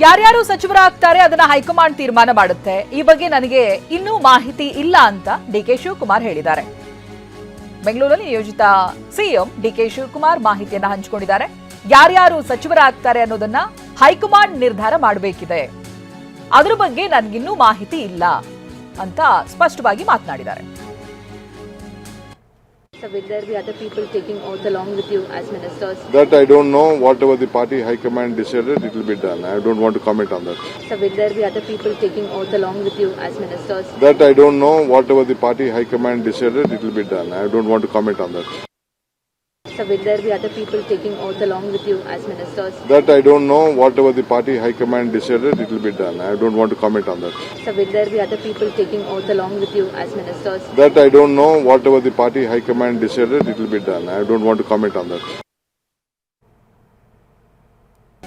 ಯಾರ್ಯಾರು ಸಚಿವರಾಗ್ತಾರೆ ಅದನ್ನ ಹೈಕಮಾಂಡ್ ತೀರ್ಮಾನ ಮಾಡುತ್ತೆ. ಈ ಬಗ್ಗೆ ನನಗೆ ಇನ್ನೂ ಮಾಹಿತಿ ಇಲ್ಲ ಅಂತ ಡಿಕೆ ಶಿವಕುಮಾರ್ ಹೇಳಿದ್ದಾರೆ. ಬೆಂಗಳೂರಲ್ಲಿ ನಿಯೋಜಿತ ಸಿಎಂ ಡಿಕೆ ಶಿವಕುಮಾರ್ ಮಾಹಿತಿಯನ್ನ ಹಂಚಿಕೊಂಡಿದ್ದಾರೆ. ಯಾರ್ಯಾರು ಸಚಿವರಾಗ್ತಾರೆ ಅನ್ನೋದನ್ನ ಹೈಕಮಾಂಡ್ ನಿರ್ಧಾರ ಮಾಡಬೇಕಿದೆ. ಅದರ ಬಗ್ಗೆ ನನಗಿನ್ನೂ ಮಾಹಿತಿ ಇಲ್ಲ ಅಂತ ಸ್ಪಷ್ಟವಾಗಿ ಮಾತನಾಡಿದ್ದಾರೆ. So will there be other people taking oath along with you as ministers? That I don't know. Whatever the party high command decided, it will be done. I don't want to comment on that. So will there be other people taking oath along with you as ministers? That I don't know. Whatever the party high command decided, it will be done. I don't want to comment on that. So will there be other people taking oath along with you as ministers? That I don't know. Whatever the party high command decided, it will be done. I don't want to comment on that. So will there be other people taking oath along with you as ministers? That I don't know. Whatever the party high command decided, it will be done. I don't want to comment on that.